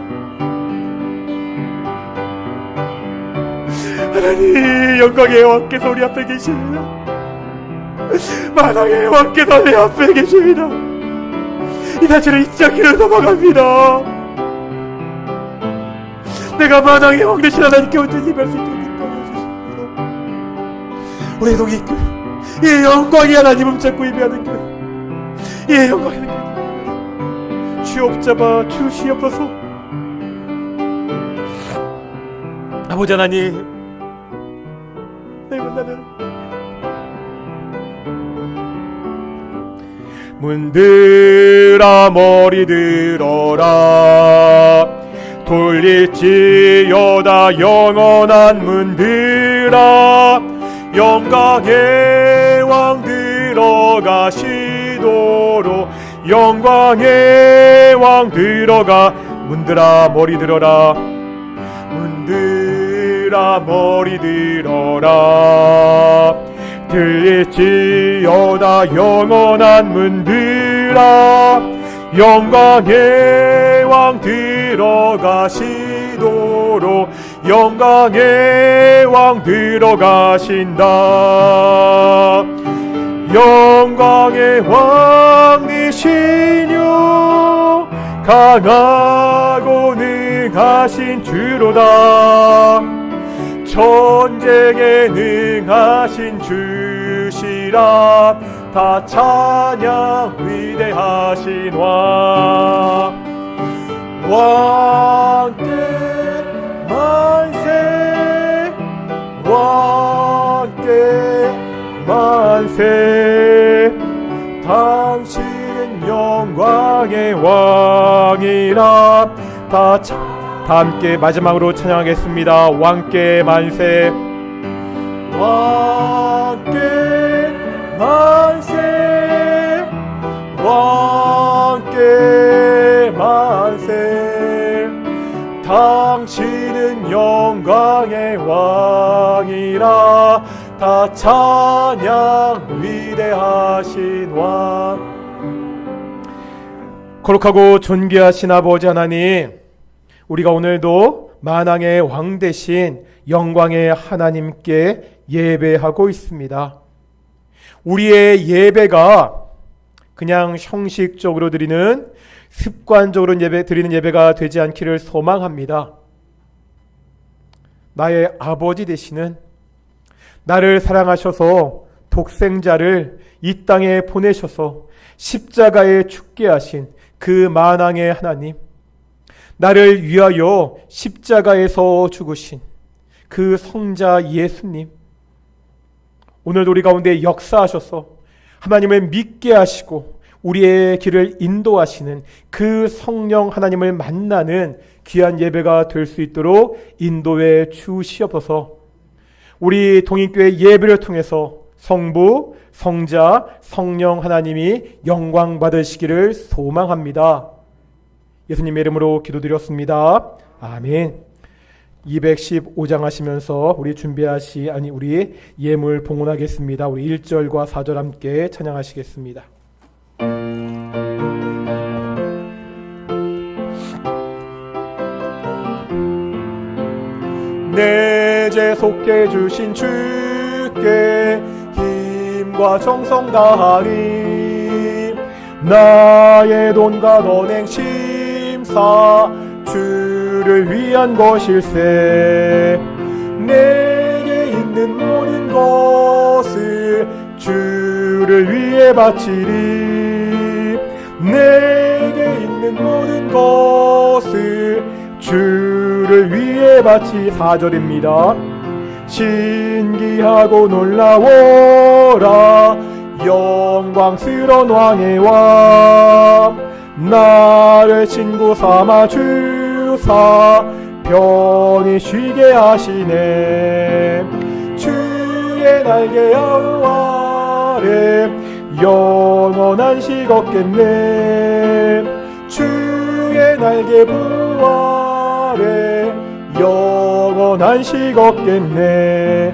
하나님, 영광의 왕께서 우리 앞에 계십니다. 만왕의 왕께서 내 앞에 계십니다. 이 자체를 잊지 않기를 소망합니다. 내가 만왕의 왕 되신 하나님께 온전히 예배할 수 있도록 인도하여 주십시오. 우리 동익교회, 이 영광의 하나님을 잡고 예배하는 교회, 이 영광의 하나님 주옵잡아 주시옵소서. 아버지 하나님, 나는 문들아 머리 들어라, 돌릴지어다 영원한 문들아, 영광의 왕 들어가시도록, 영광의 왕 들어가. 문들아 머리 들어라, 문들아 머리 들어라, 들릴지어다 영원한 문들아, 영광의 왕 들어가시도록, 영광의 왕 들어가신다. 영광의 왕이시뇨 강하고 능하신 주로다. 전쟁에 능하신 주시라. 다 찬양 위대하신 왕. 왕께 영광의 왕이라. 다 함께 마지막으로 찬양하겠습니다. 왕께 만세. 왕께 만세. 왕께 만세. 당신은 영광의 왕이라. 다 찬양 위대하신 왕. 거룩하고 존귀하신 아버지 하나님, 우리가 오늘도 만왕의 왕 되신 영광의 하나님께 예배하고 있습니다. 우리의 예배가 그냥 형식적으로 드리는, 습관적으로 드리는 예배가 되지 않기를 소망합니다. 나의 아버지 되시는, 나를 사랑하셔서 독생자를 이 땅에 보내셔서 십자가에 죽게 하신 그 만왕의 하나님, 나를 위하여 십자가에서 죽으신 그 성자 예수님, 오늘도 우리 가운데 역사하셔서 하나님을 믿게 하시고 우리의 길을 인도하시는 그 성령 하나님을 만나는 귀한 예배가 될 수 있도록 인도해 주시옵소서. 우리 동인교회 예배를 통해서 성부, 성자, 성령 하나님이 영광 받으시기를 소망합니다. 예수님의 이름으로 기도드렸습니다. 아멘. 215장 하시면서 우리 우리 예물 봉헌하겠습니다. 우리 1절과 4절 함께 찬양하시겠습니다. 내 죄 속해 주신 주께 힘과 정성 다하리. 나의 돈과 언행 심사 주를 위한 것일세. 내게 있는 모든 것을 주를 위해 바치리. 내게 있는 모든 것을 주를 위해 바치. 4절입니다. 신기하고 놀라워라 영광스러운 왕의 왕. 나를 친구 삼아 주사 편히 쉬게 하시네. 주의 날개 아래 영원한 식 얻겠네. 주의 날개 부 아래 영원한 식 얻겠네.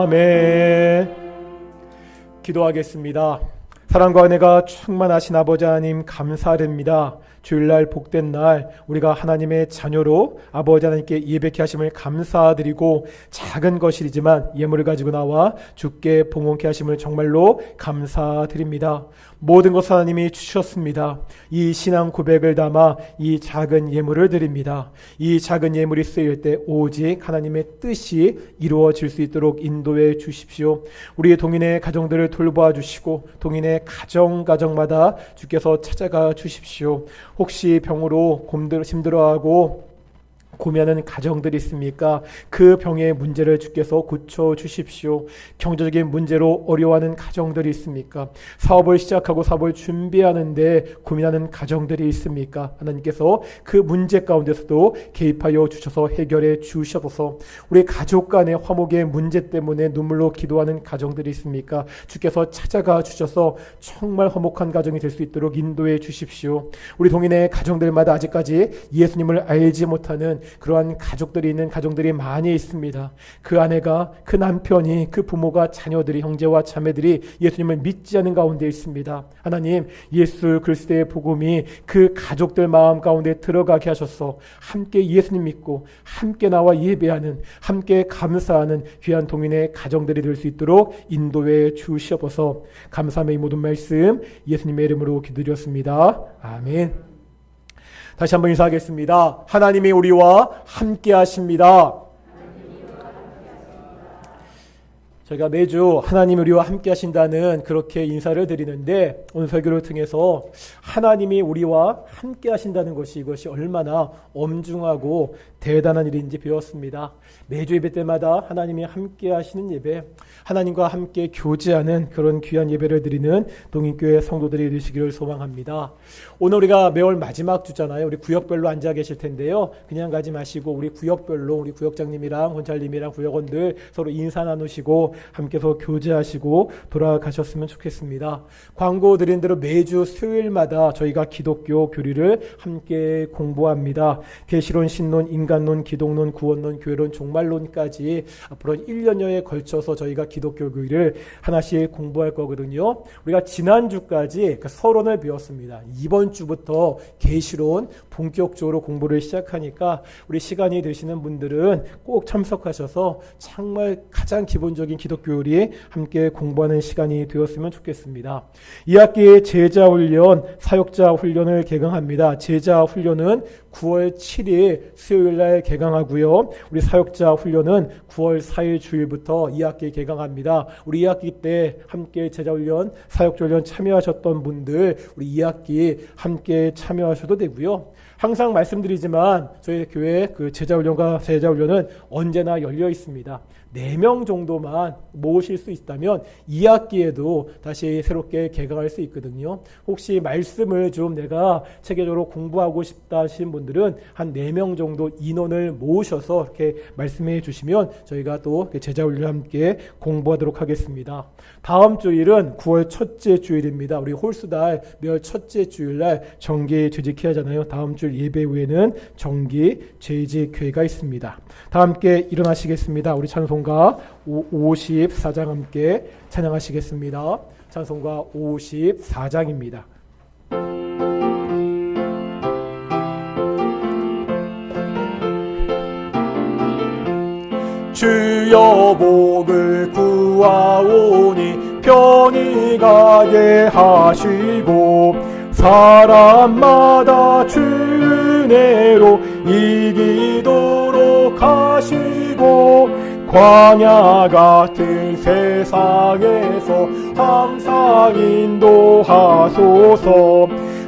아멘. 기도하겠습니다. 사랑과 은혜가 충만하신 아버지 하나님 감사드립니다. 주일날 복된 날 우리가 하나님의 자녀로 아버지 하나님께 예배케 하심을 감사드리고, 작은 것이지만 예물을 가지고 나와 주께 봉헌케 하심을 정말로 감사드립니다. 모든 것 하나님이 주셨습니다. 이 신앙 고백을 담아 이 작은 예물을 드립니다. 이 작은 예물이 쓰일 때 오직 하나님의 뜻이 이루어질 수 있도록 인도해 주십시오. 우리의 동인의 가정들을 돌보아 주시고 동인의 가정마다 주께서 찾아가 주십시오. 혹시 병으로 힘들어하고 고민하는 가정들이 있습니까? 그 병의 문제를 주께서 고쳐 주십시오. 경제적인 문제로 어려워하는 가정들이 있습니까? 사업을 시작하고 사업을 준비하는데 고민하는 가정들이 있습니까? 하나님께서 그 문제 가운데서도 개입하여 주셔서 해결해 주셔서, 우리 가족 간의 화목의 문제 때문에 눈물로 기도하는 가정들이 있습니까? 주께서 찾아가 주셔서 정말 화목한 가정이 될 수 있도록 인도해 주십시오. 우리 동인의 가정들마다 아직까지 예수님을 알지 못하는 그러한 가족들이 있는 가정들이 많이 있습니다. 그 아내가, 그 남편이, 그 부모가, 자녀들이, 형제와 자매들이 예수님을 믿지 않는 가운데 있습니다. 하나님, 예수 그리스도의 복음이 그 가족들 마음 가운데 들어가게 하셔서 함께 예수님 믿고 함께 나와 예배하는, 함께 감사하는 귀한 동인의 가정들이 될 수 있도록 인도해 주시옵소서. 감사함의 이 모든 말씀 예수님의 이름으로 기도드렸습니다. 아멘. 다시 한번 인사하겠습니다. 하나님이 우리와 함께 하십니다. 저희가 매주 하나님 우리와 함께 하신다는 그렇게 인사를 드리는데 오늘 설교를 통해서 하나님이 우리와 함께 하신다는 것이 이것이 얼마나 엄중하고 대단한 일인지 배웠습니다. 매주 예배 때마다 하나님이 함께 하시는 예배, 하나님과 함께 교제하는 그런 귀한 예배를 드리는 동인교회 성도들이 되시기를 소망합니다. 오늘 우리가 매월 마지막 주잖아요. 우리 구역별로 앉아 계실 텐데요. 그냥 가지 마시고 우리 구역별로 우리 구역장님이랑 권찰님이랑 구역원들 서로 인사 나누시고 함께서 교제하시고 돌아가셨으면 좋겠습니다. 광고 드린 대로 매주 수요일마다 저희가 기독교 교리를 함께 공부합니다. 계시론, 신론, 인간론, 기독론, 구원론, 교회론, 종말론까지 앞으로 1년여에 걸쳐서 저희가 기독교 교리를 하나씩 공부할 거거든요. 우리가 지난주까지 그 서론을 배웠습니다. 이번 주부터 계시론 본격적으로 공부를 시작하니까 우리 시간이 되시는 분들은 꼭 참석하셔서 정말 가장 기본적인 기독교 교리 함께 공부하는 시간이 되었으면 좋겠습니다. 2학기에 제자훈련, 사역자 훈련을 개강합니다. 제자 훈련은 9월 7일 수요일날 개강하고요. 우리 사역자 훈련은 9월 4일 주일부터 2학기 개강합니다. 우리 2학기 때 함께 제자훈련, 사역자훈련 참여하셨던 분들 우리 2학기 함께 참여하셔도 되고요. 항상 말씀드리지만 저희 교회 그 제자훈련과 제자훈련은 언제나 열려 있습니다. 4명 정도만 모으실 수 있다면 2학기에도 다시 새롭게 개강할 수 있거든요. 혹시 말씀을 좀 내가 체계적으로 공부하고 싶다 하신 분들은 한 4명 정도 인원을 모으셔서 이렇게 말씀해 주시면 저희가 또 제자훈련 함께 공부하도록 하겠습니다. 다음 주일은 9월 첫째 주일입니다. 우리 홀수달 매월 첫째 주일날 정기 재직해야 하잖아요. 다음 주 예배 후에는 정기 재직회가 있습니다. 다 함께 일어나시겠습니다. 우리 찬송가 54장 함께 찬양하시겠습니다. 찬송가 54장입니다. 주여 복을 구하오니 편히 가게 하시고 사람마다 주 은혜로 이기도록 하시고 광야 같은 세상에서 항상 인도하소서.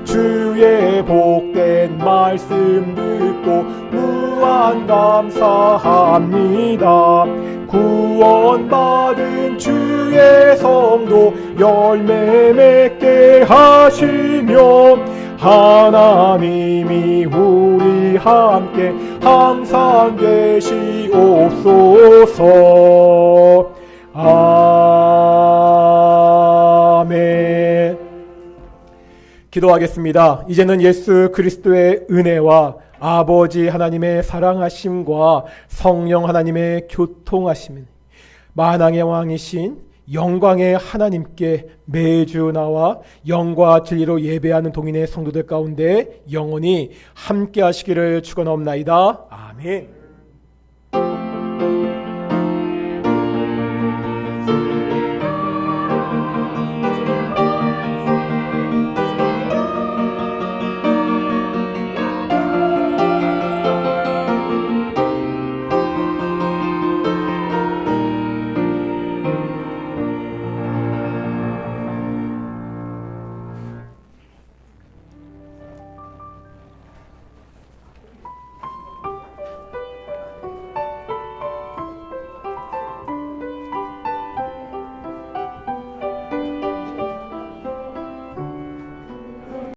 주의 복된 말씀 듣고 무한 감사합니다. 구원받은 주의 성도 열매 맺게 하시며 하나님이 우리 함께 항상 계시옵소서. 아멘. 기도하겠습니다. 이제는 예수 그리스도의 은혜와 아버지 하나님의 사랑하심과 성령 하나님의 교통하심, 만왕의 왕이신 영광의 하나님께 매주 나와 영과 진리로 예배하는 동인의 성도들 가운데 영원히 함께 하시기를 축원하옵나이다. 아멘.